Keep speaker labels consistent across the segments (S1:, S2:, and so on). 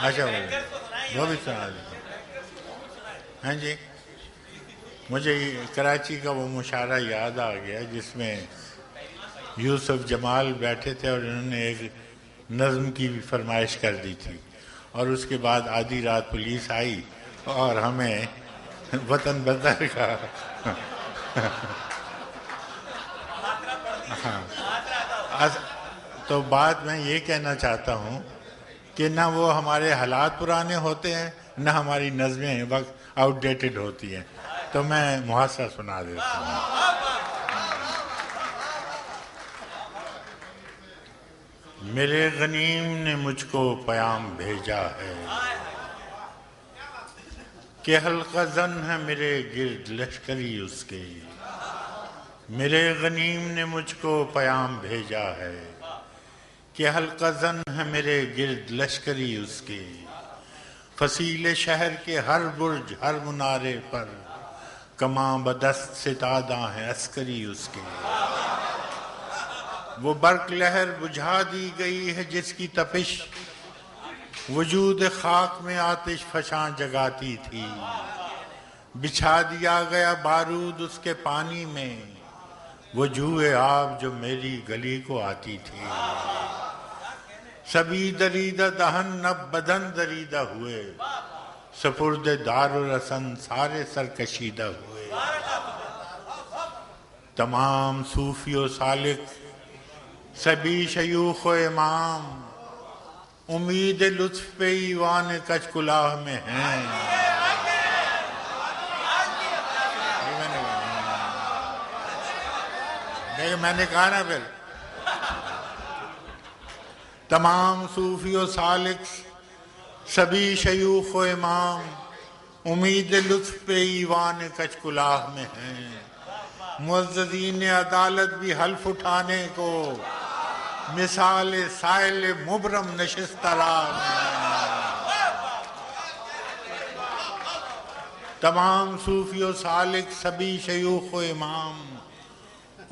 S1: اچھا وہ بھی سنا دیتا ہاں جی. مجھے کراچی کا وہ مشاعرہ یاد آ گیا جس میں یوسف جمال بیٹھے تھے اور انہوں نے ایک نظم کی بھی فرمائش کر دی تھی، اور اس کے بعد آدھی رات پولیس آئی اور ہمیں وطن بدر کا تو بات میں یہ کہنا چاہتا ہوں کہ نہ وہ ہمارے حالات پرانے ہوتے ہیں، نہ ہماری نظمیں وقت آؤٹ ڈیٹڈ ہوتی ہیں. تو میں محاصرہ سنا دیتا ہوں. میرے غنیم نے مجھ کو پیام بھیجا ہے کہ حلقہ زن ہے میرے گرد لشکری اس کے. میرے غنیم نے مجھ کو پیام بھیجا ہے کہ حلقہ زن ہے میرے گرد لشکری اس کے. فصیل شہر کے ہر برج ہر منارے پر کماں بدست ستادہ ہیں عسکری اس کے. وہ برق لہر بجھا دی گئی ہے جس کی تپش وجود خاک میں آتش فشاں جگاتی تھی. بچھا دیا گیا بارود اس کے پانی میں وہ جوئے آب جو میری گلی کو آتی تھی. سبھی دریدہ دہن نب بدن دریدہ ہوئے سپرد دار و رسن سارے سرکشیدہ ہوئے. تمام صوفی و سالک سبھی شیوخ و امام امید لطف پہ ایوان کچ کلاہ میں ہیں. میں نے کہا نا پھر تمام صوفی و سالک سبھی شیوخ و امام امید لطف پہ ایوان کچ کلاہ میں ہیں. معززین عدالت بھی حلف اٹھانے کو مثال سائل مبرم نشستہ راہ میں. تمام صوفی و سالک سبھی شیوخ و امام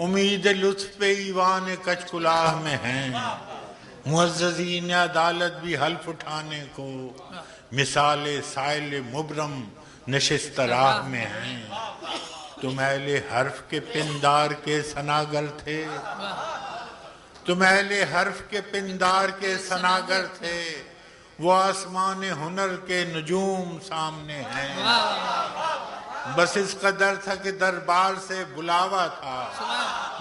S1: امید لطف پہ ایوان کچ کلاہ میں ہیں. معززین عدالت بھی حلف اٹھانے کو مثال سائل مبرم نشستہ راہ میں ہیں. تم اہل حرف کے پندار کے ثناگر تھے تم اہل حرف کے پندار کے ثناگر تھے وہ آسمان ہنر کے نجوم سامنے ہیں. بس اس قدر تھا کہ دربار سے بلاوا تھا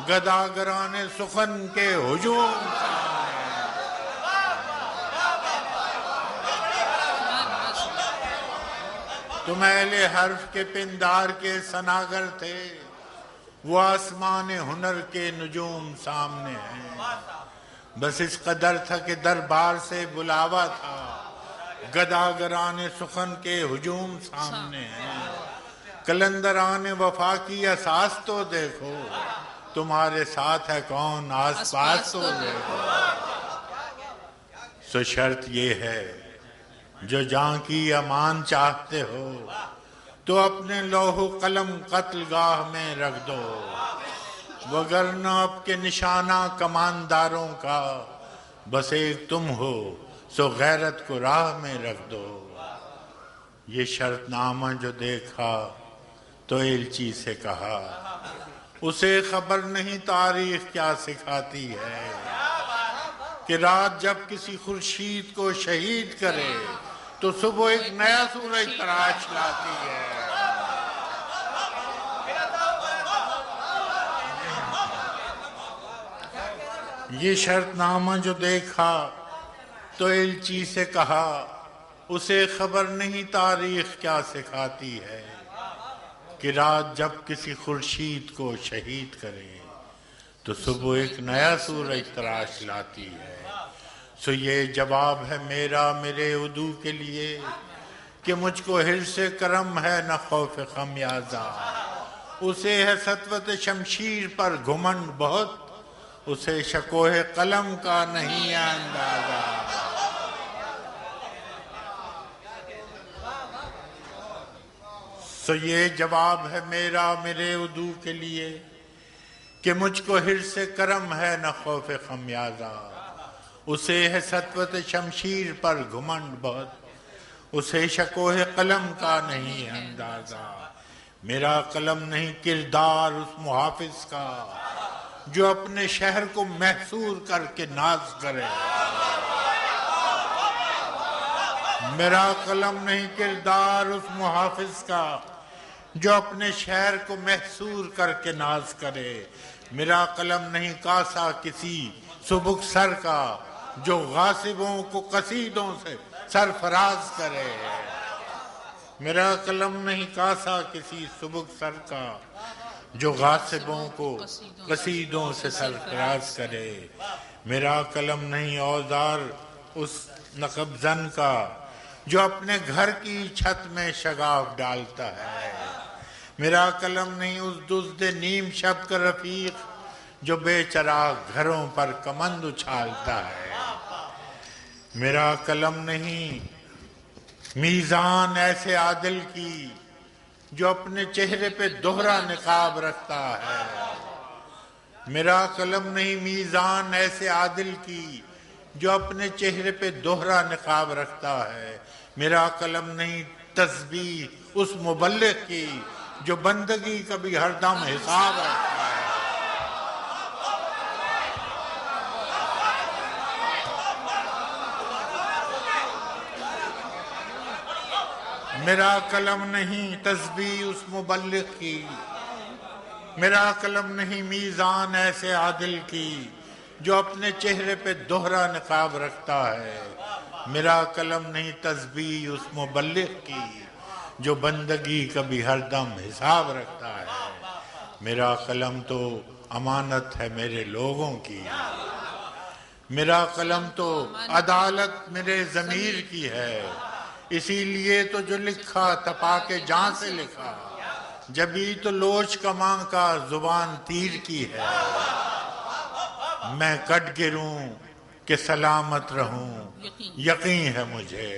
S1: گداگران سخن کے ہجوم تم اہل حرف کے پندار کے ثناگر تھے وہ آسمان ہنر کے نجوم سامنے ہیں. بس اس قدر تھا کہ دربار سے بلاوا تھا گداگران سخن کے ہجوم سامنے ہیں. کلندران وفا کی اساس تو دیکھو تمہارے ساتھ ہے کون آس پاس تو دیکھو. سو شرط یہ ہے جو جان کی امان چاہتے ہو تو اپنے لوح و قلم قتل گاہ میں رکھ دو وگرنہ اب کے نشانہ کمانداروں کا بس ایک تم ہو سو غیرت کو راہ میں رکھ دو. یہ شرط نامہ جو دیکھا تو ایلچی سے کہا اسے خبر نہیں تاریخ کیا سکھاتی ہے کہ رات جب کسی خورشید کو شہید کرے تو صبح ایک نیا سورج تراش لاتی ہے. یہ شرط نامہ جو دیکھا تو ایلچی سے کہا اسے خبر نہیں تاریخ کیا سکھاتی ہے کہ رات جب کسی خورشید کو شہید کرے تو صبح ایک نیا سورج تراش لاتی ہے. سو یہ جواب ہے میرا میرے عدو کے لیے کہ مجھ کو حرص کرم ہے نہ خوف خمیازہ. اسے ہے سطوت شمشیر پر گھمنڈ بہت اسے شکوہ قلم کا نہیں اندازہ. سو یہ جواب ہے میرا میرے عدو کے لیے کہ مجھ کو حرص کرم ہے نہ خوف خمیازہ. اسے ہے سطوت شمشیر پر گھمنڈ بہت، اسے شکوہ قلم کا نہیں اندازہ، میرا قلم نہیں کردار اس محافظ کا جو اپنے شہر کو محصور کر کے ناز کرے، میرا قلم نہیں کردار اس محافظ کا جو اپنے شہر کو محصور کر کے ناز کرے، میرا قلم نہیں کاسا کسی سبک سر کا جو غاصبوں کو قصیدوں سے سرفراز کرے، میرا قلم نہیں کاسا کسی سبک سر کا جو غاصبوں کو قصیدوں سے سرفراز کرے، میرا قلم نہیں اوزار اس نقب زن کا جو اپنے گھر کی چھت میں شگاف ڈالتا ہے، میرا قلم نہیں اس دزد نیم شب کا رفیق جو بے چراغ گھروں پر کمند اچھالتا ہے، میرا قلم نہیں میزان ایسے عادل کی جو اپنے چہرے پہ دوہرا نقاب رکھتا ہے، میرا قلم نہیں میزان ایسے عادل کی جو اپنے چہرے پہ دوہرا نقاب رکھتا ہے، میرا قلم نہیں تسبیح اس مبلغ کی جو بندگی کا بھی ہر دم حساب رکھتا ہے، میرا قلم نہیں تسبیح اس مبلغ کی، میرا قلم نہیں میزان ایسے عادل کی جو اپنے چہرے پہ دوہرا نقاب رکھتا ہے، میرا قلم نہیں تسبیح اس مبلغ کی جو بندگی کا بھی ہر دم حساب رکھتا ہے، میرا قلم تو امانت ہے میرے لوگوں کی، میرا قلم تو عدالت میرے ضمیر کی ہے، اسی لیے تو جو لکھا تپا کے جان سے لکھا، جبھی تو لوچ کماں کا زبان تیر کی ہے، میں کٹ گروں کہ سلامت رہوں، یقین ہے مجھے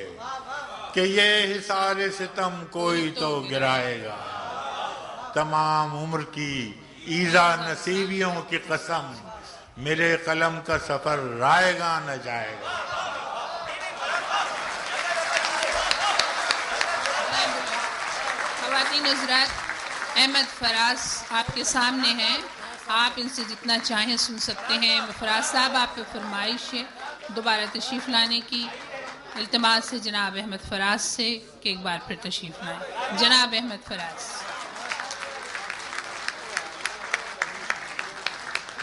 S1: کہ یہ حصار ستم کوئی تو گرائے گا، تمام عمر کی ایذا نصیبیوں کی قسم میرے قلم کا سفر رائے گا نہ جائے گا۔
S2: خواتین حضرات، احمد فراز آپ کے سامنے ہیں، آپ ان سے جتنا چاہیں سن سکتے ہیں۔ فراز صاحب، آپ پہ فرمائش ہے دوبارہ تشریف لانے کی، التماس ہے جناب احمد فراز سے کہ ایک بار پھر تشریف لائیں۔ جناب احمد فراز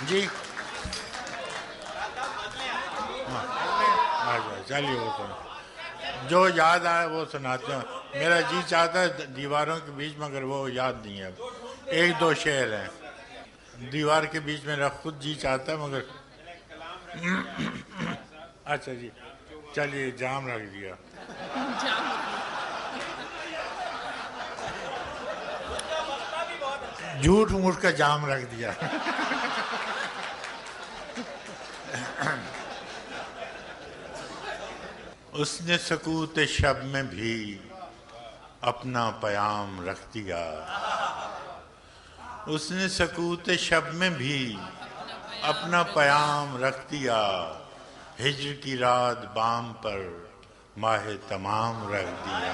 S1: جی چلیے، وہ تو جو یاد آئے وہ سناتے ہیں، میرا جی چاہتا ہے دیواروں کے بیچ میں، مگر وہ یاد نہیں ہے، ایک دو شعر ہیں دیوار کے بیچ میں، خود جی چاہتا ہے مگر اچھا جی چلیے، جام رکھ دیا، جھوٹ موٹ کا جام رکھ دیا۔ اس نے سکوت شب میں بھی اپنا پیام رکھ دیا، اس نے سکوت شب میں بھی اپنا پیام رکھ دیا، ہجر کی رات بام پر ماہ تمام رکھ دیا،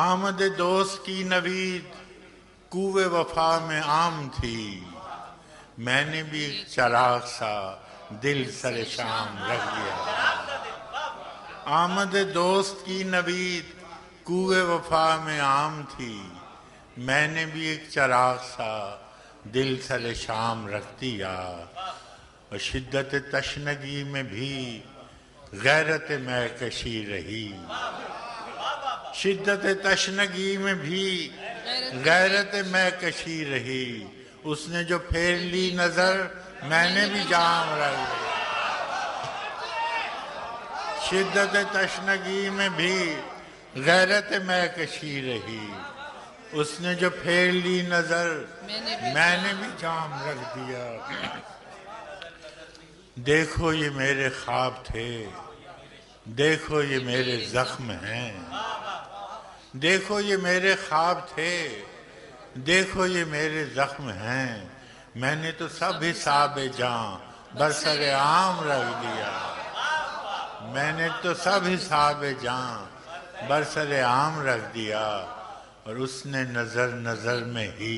S1: آمد دوست کی نوید کوہ وفا میں عام تھی، میں نے بھی ایک چراغ سا دل سر شام رکھ دیا، آمد دوست کی نوید کوہ وفا میں عام تھی، میں نے بھی ایک چراغ سا دل سر شام رکھ دیا، اور شدت تشنگی میں بھی غیرت میں کشی رہی، شدت تشنگی میں بھی غیرت میں کشی رہی، اس نے جو پھیر لی نظر میں نے بھی جام رکھ دیا، شدت تشنگی میں بھی غیرت میں کشی رہی، اس نے جو پھیر لی نظر میں نے بھی جام رکھ دیا، دیکھو یہ میرے خواب تھے، دیکھو یہ میرے زخم ہیں، دیکھو یہ میرے خواب تھے، دیکھو یہ میرے زخم ہیں، میں نے تو سب حساب جاں برسر عام رکھ دیا، میں نے تو سب حساب جاں برسر عام رکھ دیا، اور اس نے نظر نظر میں ہی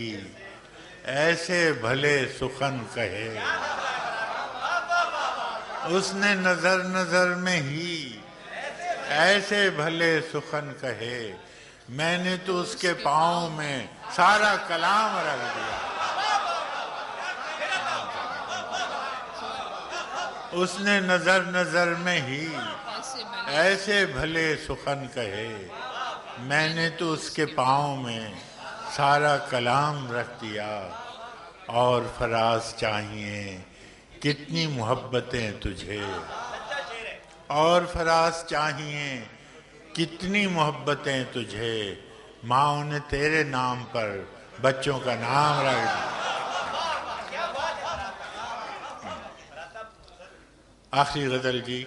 S1: ایسے بھلے سخن کہے، اس نے نظر نظر میں ہی ایسے بھلے سخن کہے، میں نے تو اس کے پاؤں میں سارا کلام رکھ دیا، اس نے نظر نظر میں ہی ایسے بھلے سخن کہے، میں نے تو اس کے پاؤں میں سارا کلام رکھ دیا، اور فراز چاہیے کتنی محبتیں تجھے، اور فراز چاہیے کتنی محبتیں تجھے، ماں نے تیرے نام پر بچوں کا نام رکھ دیا۔ آخری غزل جی،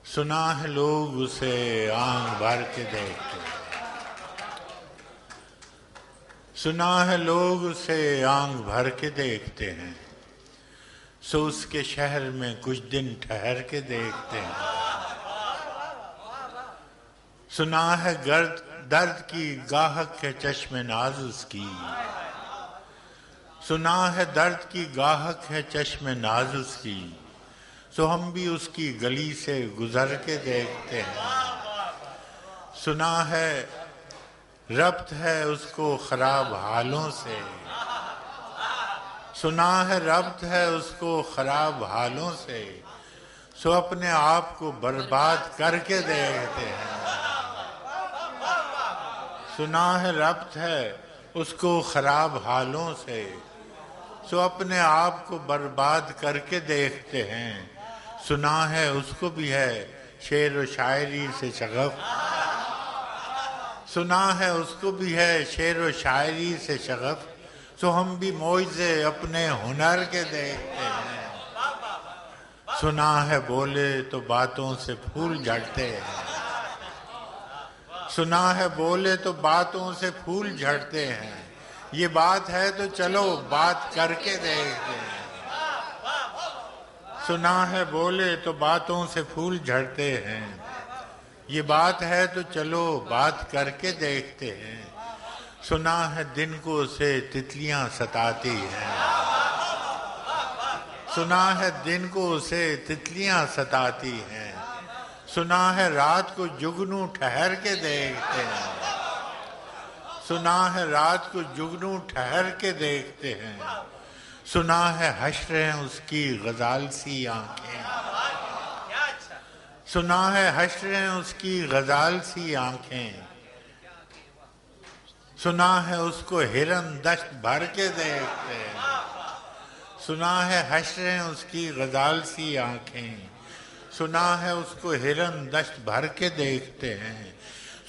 S1: سنا ہے لوگ اسے آنکھ بھر کے دیکھتے ہیں، سنا ہے لوگ اسے آنکھ بھر کے دیکھتے ہیں، سو اس کے شہر میں کچھ دن ٹھہر کے دیکھتے ہیں، سنا ہے درد کی گاہک ہے چشم ناز اس کی، سنا ہے درد کی گاہک ہے چشم ناز اس کی، سو ہم بھی اس کی گلی سے گزر کے دیکھتے ہیں، سنا ہے ربط ہے اس کو خراب حالوں سے، سنا ہے ربط ہے اس کو خراب حالوں سے، سو اپنے آپ کو برباد کر کے دیکھتے ہیں، سنا ہے ربط ہے اس کو خراب حالوں سے، سو اپنے آپ کو برباد کر کے دیکھتے ہیں، سنا ہے اس کو بھی ہے شعر و شاعری سے شغف، سنا ہے اس کو بھی ہے شعر و شاعری سے شغف، سو ہم بھی معجزے اپنے ہنر کے دیکھتے ہیں، سنا ہے بولے تو باتوں سے پھول جھڑتے ہیں، سنا ہے بولے تو باتوں سے پھول جھڑتے ہیں، یہ بات ہے تو چلو بات کر کے دیکھتے ہیں، سنا ہے بولے تو باتوں سے پھول جھڑتے ہیں، یہ بات ہے تو چلو بات کر کے دیکھتے ہیں، سنا ہے دن کو اسے تتلیاں ستاتی ہیں، سنا ہے دن کو اسے تتلیاں ستاتی ہیں، سنا ہے رات کو جگنو ٹھہر کے دیکھتے ہیں، سنا ہے رات کو جگنو ٹھہر کے دیکھتے ہیں، سنا ہے حشر ہیں اس کی غزال سی آنکھیں، سنا ہے حشر ہیں اس کی غزال سی آنکھیں، سنا ہے اس کو ہرن دشت بھر کے دیکھتے ہیں، سنا ہے حشر ہیں اس کی غزال سی آنکھیں، سنا ہے اس کو ہرن دشت بھر کے دیکھتے ہیں،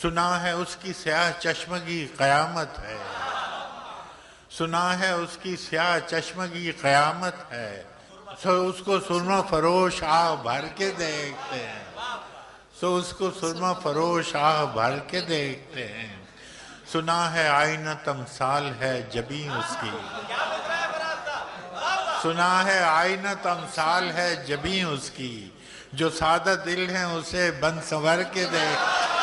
S1: سنا ہے اس کی سیاہ چشمگی قیامت ہے، سنا ہے اس کی سیاہ چشمگی قیامت ہے، سو اس کو سرما فروش آہ بھر کے دیکھتے ہیں، سو اس کو سرما فروش آہ بھر کے دیکھتے ہیں، سنا ہے آئینہ تمثال ہے جبیں اس کی، سنا ہے آئینہ تمثال ہے جبیں اس کی، جو سادہ دل ہیں اسے بن سنور کے دیکھتے ہیں،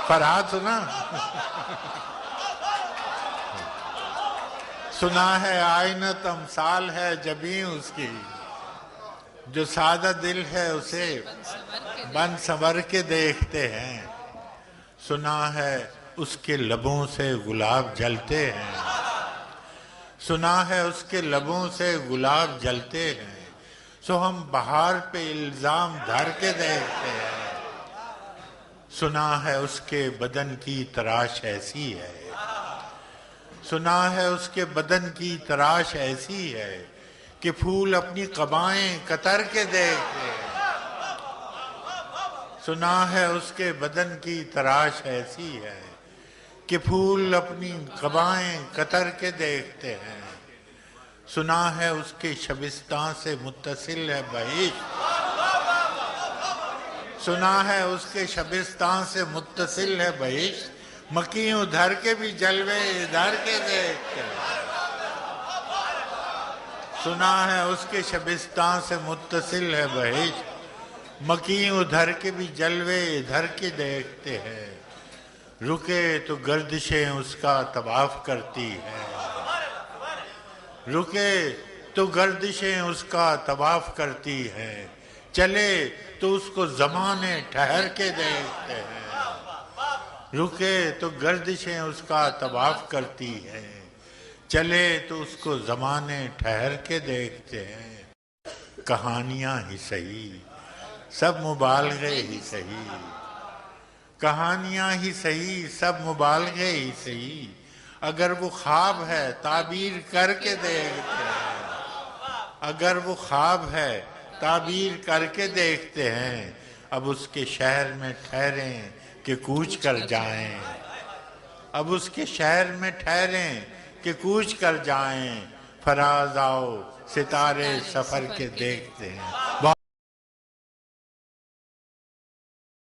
S1: فرحات سنا؟ سنا ہے آئینہ تمثال ہے جبیں اس کی، جو سادہ دل ہے اسے بن سنور کے دیکھتے ہیں، سنا ہے اس کے لبوں سے گلاب جلتے ہیں، سنا ہے اس کے لبوں سے گلاب جلتے ہیں، سو ہم بہار پہ الزام دھر کے دیکھتے ہیں، سنا ہے اس کے بدن کی تراش ایسی ہے، سنا ہے اس کے بدن کی تراش ایسی ہے کہ پھول اپنی قبائیں کتر کے دیکھتے ہیں، سنا ہے اس کے بدن کی تراش ایسی ہے کہ پھول اپنی قبائیں کتر کے دیکھتے ہیں، سنا ہے اس کے شبستان سے متصل ہے بہشت، سنا ہے اس کے شبستان سے متصل ہے بہشت، مکیوں دھر کے بھی جلوے ادھر کے دیکھتے ہیں، سنا ہے اس کے شبستان سے متصل ہے بہشت، مکیں ادھر کے بھی جلوے ادھر کے دیکھتے ہیں، رکے تو گردشیں اس کا طواف کرتی ہے، رکے تو گردشیں اس کا طواف کرتی ہے، چلے تو اس کو زمانے ٹھہر کے دیکھتے ہیں، رکے تو گردشیں اس کا طواف کرتی ہے، چلے تو اس کو زمانے ٹھہر کے دیکھتے ہیں، کہانیاں ہی صحیح سب مبالغے ہی صحیح، کہانیاں ہی صحیح سب مبالغے ہی صحیح، اگر وہ خواب ہے تعبیر کر کے دیکھتے ہیں، اگر وہ خواب ہے تعبیر کر کے دیکھتے ہیں، اب اس کے شہر میں ٹھہریں کہ کوچ کر جائیں، اب اس کے شہر میں ٹھہریں کہ کوچ کر جائیں، فراز آؤ ستارے سفر کے دیکھتے ہیں۔